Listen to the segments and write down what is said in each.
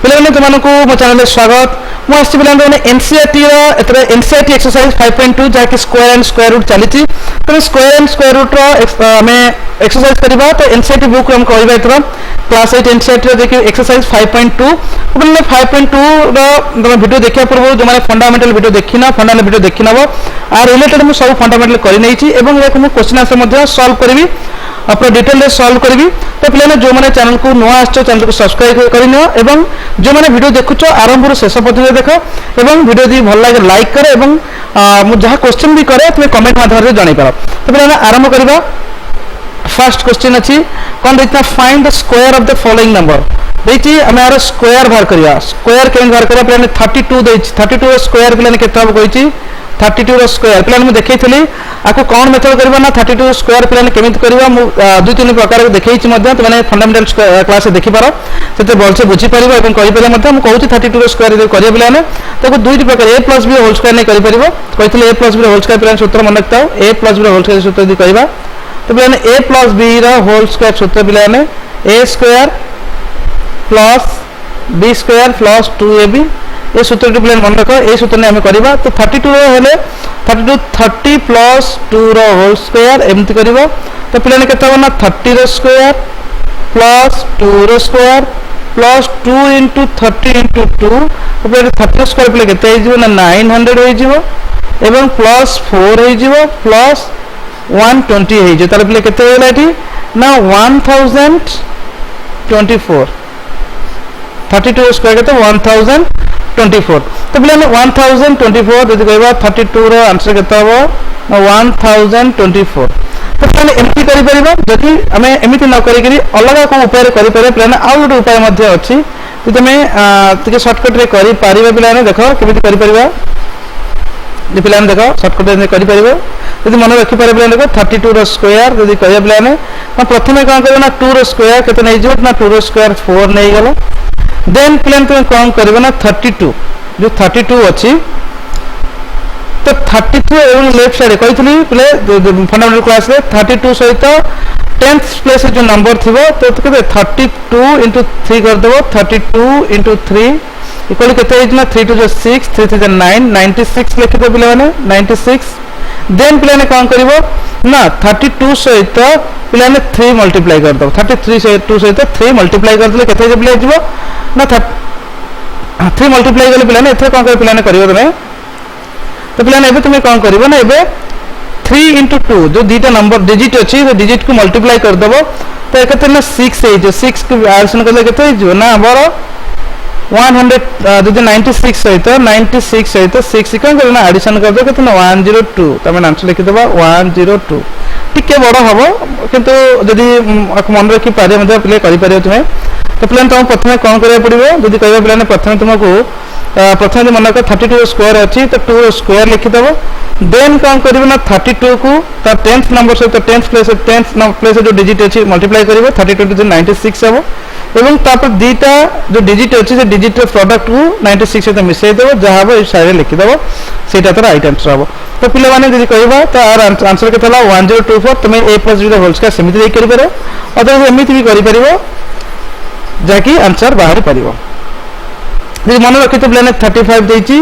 पिलाने तुमको मो चैनल में स्वागत मु आसी पिलाने एनसीईआरटी रो एनसीईआरटी एक्सरसाइज 5.2 जहाँकि स्क्वायर एंड स्क्वायर रूट चली तो स्क्वायर एंड स्क्वायर रूट आम एक्सरसाइज करवा तो एनसीईआरटी बुक हम कहवा क्लास 8 एनसीईआरटी देखिए एक्सरसाइज 5.2 पिलाने 5.2 रो वीडियो देखा पूर्व जो मैंने फंडामेंटल वीडियो देखना फंडामेंटल वीडियो देखी नब आर रिलेटेड मुझे सब फंडामेंटल कर क्वेश्चन आंसर सॉल्व करी अपना डिटेल सॉल्व करी तो पिलाने जो मैंने चैनल को नुआ आस चैनल को सब्सक्राइब करनी एवं जो मैंने वीडियो देखुच आरंभ शेष पर्यटन देख एवं वीडियो दी भल लगे लाइक करे एवं जहाँ क्वेश्चन भी करे तुम्हें कमेंट माध्यम जन पार तो पिलाने आरंभ करवा फर्स्ट क्वेश्चन अच्छी कौन देखना find the square of the following number देखिए आम यार स्क्वायर बाहर करवा स्क्वायर के बाहर करवा पिलाने 32 32 स्क्वायर पिलाने केते हम कही 32 रो स्क्वायर पिलाने देखी आपको कौन मेथड करवा ना 32 स्क्वायर पिलाने केमिति करवा मु दुई तीन प्रकार देखैछि मध्य तो माने फंडामेंटल क्लास देखि पारो सेते बलसे बुझी परिबो एवं कहि पारे मध्य मु कहूछि 32 रो स्क्वायर जे करिया पिलाने ताको दुई प्रकार a + b होल स्क्वायर नै करि परिबो कहितले a + b रो होल स्क्वायर पिलाने सूत्र मन रखताओ a + b रो होल स्क्वायर सूत्र दि कहबा तो पिलाने a + b रो होल स्क्वायर सूत्र पिलाने a square + b square + 2ab ये सूत्र प्लान मन रख ये सूत्र ने हमें करवा तो 32 रो हेले 32 30 + 2 रो होल स्क्वायर एमती करबो तो प्लान केते होना 30 रो स्क्वायर + 2 रो स्क्वायर + 2 * 30 * 2 तो प्लान 30 स्क्वायर प्ले केते हो जिवो ना 900 हो जिवो एवं +4 हो जिवो + 120 हो जिवो तार प्ले केते होला एठी ना 1024 32 स्क्वायर केते 1024 तो पिलाने 1024 जदि कहबा 32 रो आंसर केते हो 1024 तो पिलाने एमती करि परिबा जदि हमें एमिति न करि करी अलग को उपाय करि परिबा पिलाने आ गोटे उपाय मध्ये अछि कि तमे तिके शॉर्टकट रे करि परिबा पिलाने देखो केमिति करि परिबा जे पिलाने देखो शॉर्टकट रे करि परिबा यदि मन रखि पारे पिलाने देखो 32 रो स्क्वायर जदि कहया पिलाने प्रथमे कोन करबा ना 2 रो स्क्वायर केते नै जिवो ना 2 रो स्क्वायर 4 नै गेलो देन प्लान तुम कौन करबो ना 32 जो 32 अच्छी तो 32 एवं लेफ्ट साइड कही प्ले फंडामेंटल क्लास रे 32 सहित 10th प्लेस जो नंबर थी तो केते 32 * 3 कर देबो 32 * 3 इक्वल केते इतना 3 * 2 = 6 3 * 3 = 9 96 लिखि दे पिले माने 96 देन पिले ने कौन करबो ना 32 सहित पिले ने 3 मल्टीप्लाई कर दो 33 सहित 2 सहित 3 मल्टीप्लाई कर देले केते पिले जिवो ना 3 मल्टीप्लाई गले पिलाने एथे कोन कर पिलाने करियो तमे तो पिलाने एबे तुमे कोन करिवो ना एबे 3 * 2 जो दीटा नंबर डिजिट अछि तो डिजिट को मल्टीप्लाई कर देबो तो एकते ना 6 है जो 6 को एडिशन करले केते जो ना हमर 100 जो 96 सहित 96 सहित 6 कोन करना एडिशन कर दो केते ना 102 तमे आंसर लिखि देबा 102 टिके बड़ हबो किंतु जदी मन रखि पारे मते प्ले करि पारियो तुमे तो प्लान तुम प्रथम कौन करा पड़ो जब कह प्लान प्रथम तुमको प्रथम मन रख 32 स्क्वायर अच्छी तो 2 स्क्वायर लिखिदेव देन कौन कर 32 को 10th नंबर सहित 10th प्लेस जो डिजिट अच्छी मल्टीप्लाई कर 32 * 96 हम एवं तापर दीटा जो डिजिट अच्छी से डिजिट प्रोडक्ट को 96 सहित मिसईदेव जहाँ हम साइड लिखिदेव से राइट आंसर हम तो पे मैंने कहवा तो आंसर के 1024 तुम a + b होल स्क्वायर सेमती कर अदरवाइज एमती भी कर जहाँकि आंसर बाहर पारिबो जे मन रखि तो प्लान 35 देछि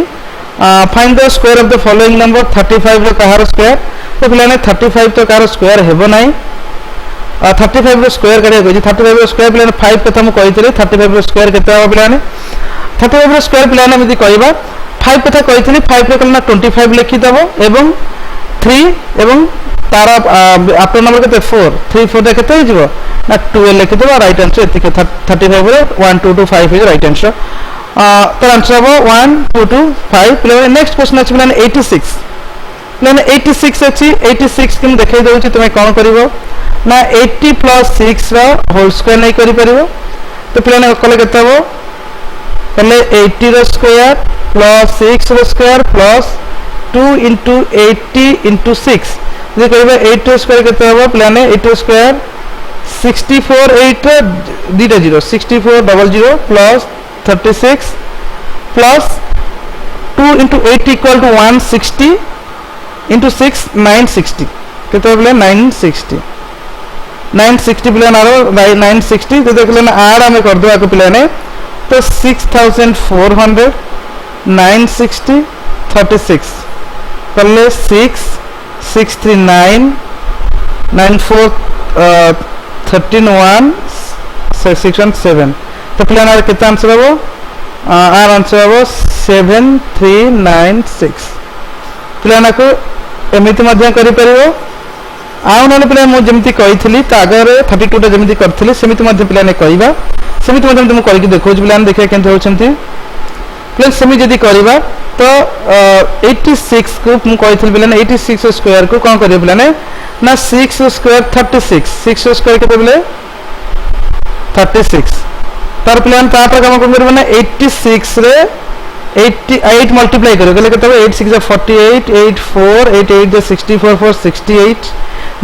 find the square of the following number 35 रो कहार स्क्वायर तो प्लान 35 तो कहार स्क्वायर हेबो नै 35 रो स्क्वायर करिया गछि 35 रो स्क्वायर प्लान 5 कथा म कहितले 35 रो स्क्वायर केते हो प्लान 35 रो स्क्वायर प्लान में कहबा 5 कथा कहितले 5 रो कलना 25 लिखि दबो एवं 3 एवं तार आफ्टर नंबर के 4 3 4 दे केते हिजबो ना 12 लिखि देबो राइट आंसर एतिके 35 रे 1 2 2 5 इज राइट आंसर तो आंसर हो 1 2 2 5 प्ले नेक्स्ट क्वेश्चन अछि प्लान 86 प्लान 86 अछि 86 के देखै दउछि तुमे कोन करिवो ना 80 + 6 रो होल स्क्वायर नै करि परिवो तो प्लान कले केते हो पहले 80 रो स्क्वायर + 6 रो स्क्वायर + 2 * 80 * 6 जे कहबा 80 स्क्वायर केते हो प्लान 80 स्क्वायर 64 8 दीटा 0 64 00 + 36 + 2 * 8 = 160 * 6 960 केते बोले 960 960 प्लान आरो 960 तो देख लेना आड़ हमें कर दो आको प्लान तो 6400 960 36 कले 6 639 94 13 1 617 तो पिला केते आंसर हम आर आंसर हम 7396 पिला को एमती करि परिबो आउ ना पिला मु जेमती कही आगे 32 जमी करी सेमती पिला कहवा सेमती तुमको करके देखा पिला देखिए केमती होती प्लस सेमी जदि करवा तो 86 को मुझे कही पिला 86 स्क्वायर को कौन कर पिला ना 6 स्क्वायर 36 6 स्क्वायर के बोले 36 तार पिला कम कौन कर 86 रे 88 मल्टीप्लाई करो कहले केते 8 6 48 8 4 8 8 64 4 68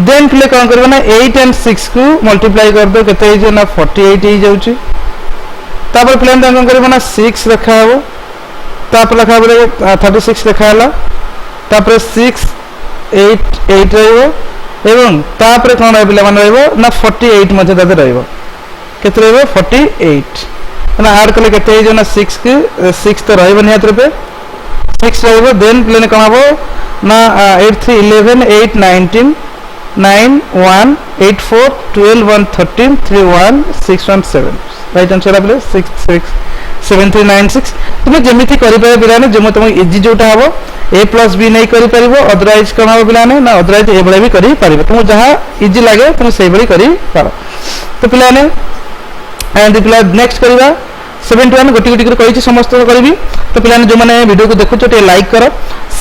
देन पिले कौन करबो ना 8 एंड 6 को मल्टीप्लाई कर दो केते हे ना 48 हे जाउची तापर पिले कौन करबो ना 6 रखा हो तापर रखा बोले 36 रखा हला तापर 6 8 8 रहइबो एवं तापर कोन रहइबो पिले मान रहइबो ना 48 मध्ये दादे रहइबो केते रहइबो 48 ना ऐड कले केते हे ना 6 के 6 तो रहइबो नियत रूपे 6 रहइबो देन पिले कोन हबो ना 8 3 11 8 19 9 1 8 4 12 1 13 3 1 6 1 7 राइट आंसर आपले 6 6 7396 तुम जेमिति करि पारे पिलाने जे तुम इजी जोटा हबो a प्लस b नहीं करि परिबो अदरवाइज कोन हबो पिलाने ना अदरवाइज ए बळे भी करि परिबो तुम जहा इजी लागे तुम सेहि बळे करि पारो तो पिलाने एंड पिला नेक्स्ट करिवा 71 गोटी गोटी कहि समस्त करबी तो पिलाने जो माने वीडियो को देखु छोटे लाइक करो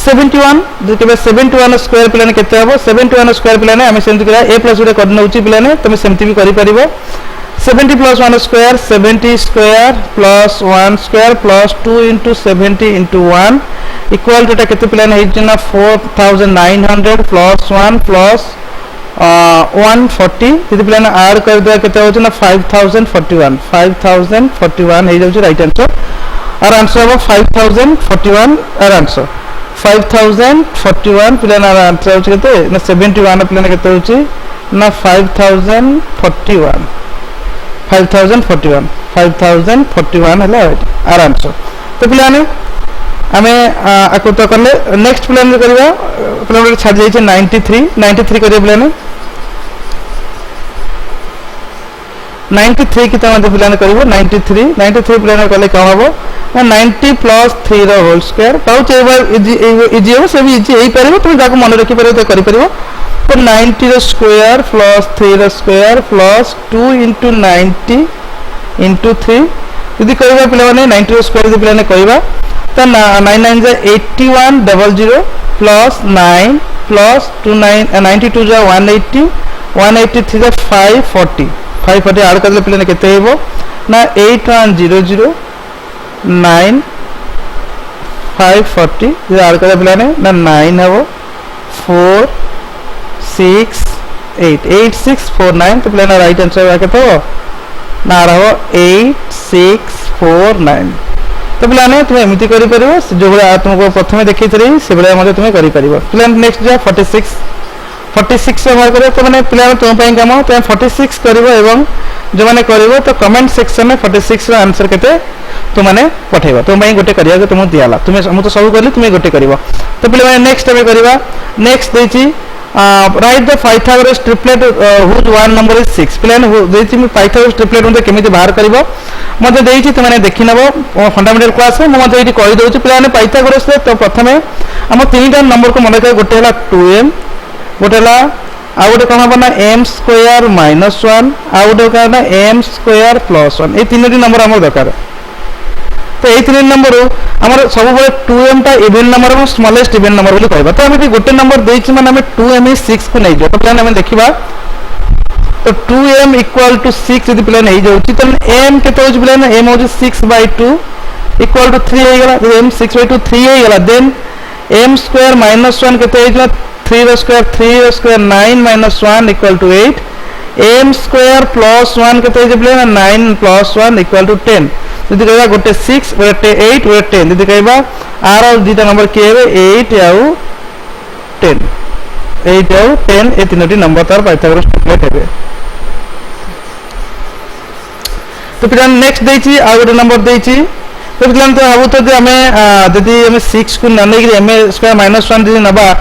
71 जेते 71 स्क्वायर पिलाने केते हबो 71 स्क्वायर पिलाने हमें सेमति करा a प्लस उडे कर नउची पिलाने तुम सेमति भी करि परिबो 70 plus 1 square 70 square plus 1 square plus 2 into 70 into 1 equal to केते पिलाने हे ना 4900 plus 1 plus 140 यदि पिलाने ऐड कर दे केते हो ना 5041 हे जाउ राइट आंसर और आंसर हो 5041 और आंसर 5041 पिलाने आंसर हो केते ना 71 पिलाने केते हो ना 5041 5041 है आर आंसर तो पिलाने आमे आको तो करले नेक्स्ट प्लान करबा प्लान छाड़ जाई छै 93 करिए पिलाने 93 की तमते पिलाने करबो 93 पिलाने करले का हबो 90 प्लस 3 रो होल स्क्वायर पाउच इजी हो से भी इजी एई परबो तुम जाको मन रखि परबो तो करि परबो तो 90 रो स्क्वायर प्लस 3 रो स्क्वायर प्लस 2 into 90 into 3 यदि कहबा पिला माने 90 रो स्क्वायर यदि पिला ने कहबा तो 99 जा 8100 प्लस 9 प्लस 92 जा 180 183 जा 540 ऐड करले पिला ने केते हेबो ना 8100 9 540 जे ऐड करले पिला ने ना 9 हेबो 4 6 8 8649 तो पिला राइट आंसर आके तो ना रहो 8649 तो पिलाने तुम एमती करि परिबो जो बळे तुमको प्रथमे देखि थरी से बळे मध्ये तुम करि परिबो पिला नेक्स्ट जा 46 से बाहर करे तो माने पिला तुम पई काम तो 46 करिवो एवं जो माने करिवो तो कमेंट सेक्शन में 46 रो आंसर केते तुम माने पठेबो तुम पई गोटे करिया तुम दियाला तुम हम तो सब करली तुम गोटे करिवो तो पिला माने नेक्स्ट हम करिवा नेक्स्ट देची write the Pythagoras triplet whose one number is 6 प्लान देछि मी Pythagoras triplet मध्ये केमिति बाहर करबो मध्ये देछि त माने देखि नबो फंडामेंटल क्लास में मध्ये एठी कहि दोछि प्लान Pythagoras तो प्रथमे हम तीनटा नंबर को मन करे गोटे हला 2m गोटे हला आ गोटे कोन बना m स्क्वायर माइनस 1 आ गोटे कोन ना m स्क्वायर प्लस 1 ए तीनटी नंबर हमर दरकार तो ये तीन नंबर हमर सब बळे 2m टा इवन नंबर और स्मॉलेस्ट इवन नंबर बोली कहबा तो हम गोटे नंबर देछि माने हम 2m 6 को नै जो तो प्लान हम देखिबा तो 2m इक्वल टू 6 यदि प्लान हे जाउची तो m केते होची प्लान m होची 6/2 इक्वल टू 3 हे गेला m 6/2 3 हे गेला देन m स्क्वायर माइनस 1 केते हे गेला 3 रो square 9 - 1 equal to 8 m square plus 1 केते हे प्लान 9 प्लस 1 इक्वल टू 10 यदि कहबा गोटे 6 गोटे 8 गोटे 10 यदि कहबा आर और दीटा नंबर के हेबे 8 आउ 10 8 आउ 10 ए तीनोटी नंबर तार पाइथागोरस ट्रिपलेट हेबे तो पिला नेक्स्ट देछि आ गोटे नंबर देछि तो पिला तो भाबु तो आमे जदि आमे 6 को न नै m स्क्वायर माइनस 1 जदि नबा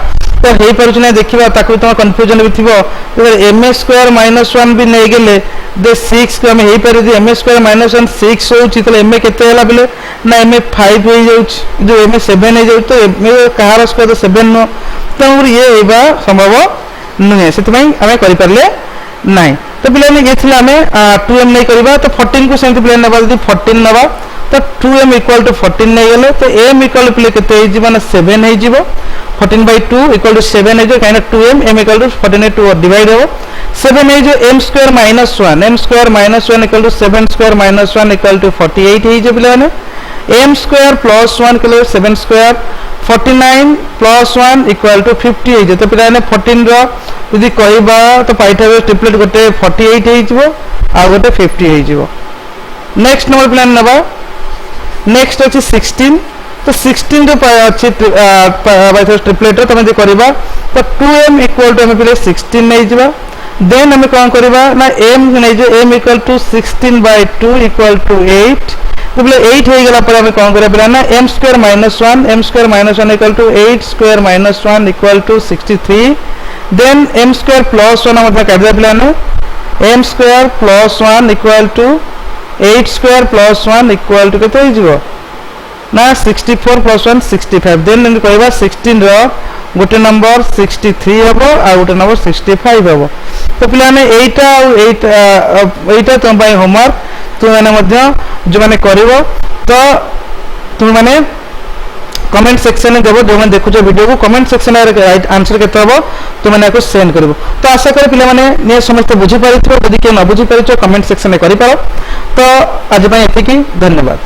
तो हे परछ नै देखिबा ताकू तो कंफ्यूजन भी थिबो तो m स्क्वायर माइनस 1 भी नै गेले दे 6 को आमे हे पर जे m स्क्वायर माइनस 1 6 होछि तो m केते हला बिले ना m 5 हो जाउछि जो m 7 हो जाउ तो m कहार स्क्वायर तो 7 नो तो ये हेबा संभव नै सेति पई आमे करि परले नै तो पिला ने गेथिले आमे 2m नै करबा तो 14 को सेंति पिला नबा जदि 14 नबा तो 2m इक्वल टू 14 नै गेले तो m इक्वल पिले केते हे जिबा ना 7 हे जिवो 14 by 2 इक्वल टू 7 हे जो काइना 2m m equal to 14 by 2 divide हो 7 हे जो m square minus 1 m square minus 1 equal to 7 square minus 1 equal to 48 हे जो पिला ने m square plus 1 equal 7 square 49 plus 1 equal to 50 हे जो तो पिला ने 14 रो यदि कहबा तो पाइथागोरस ट्रिपलेट गोटे 48 हे जिवो आ गोटे 50 हे जिवो नेक्स्ट नंबर प्लान नबा नेक्स्ट अछि 16 तो 16 जो अछि पाइथागोरस ट्रिपलेट तमे जे करबा तो 2m इक्वल टू हम पिले 16 नै जिवा देन हम कोन करबा ना m नै जो m equal to 16 by 2 equal to 8 तो बोले 8 हो गेला पर हम कोन करे पिला ना m square minus 1 m square minus 1 equal to 8 square minus 1 equal to 63 then m square plus 1 मतलब काढला पिला ना m square plus 1 equal to 8 square plus 1 equal to केते हिजो ना 64 प्लस 1 65 देन हम कहबा 16 रो गोटे नंबर 63 हबो आ गोटे नंबर 65 हबो तो पिला ने एटा तुम भाई होमवर्क तुम माने मध्य जो माने करिवो तो तुम माने कमेंट सेक्शन में देबो जो माने देखुछो वीडियो को कमेंट सेक्शन में राइट आंसर केते हबो तुम माने को सेंड करबो तो आशा करे पिला माने ने समस्त बुझी पारिथो यदि के न बुझी पारिछो कमेंट सेक्शन में करि पारो तो आज पई एतिकी धन्यवाद।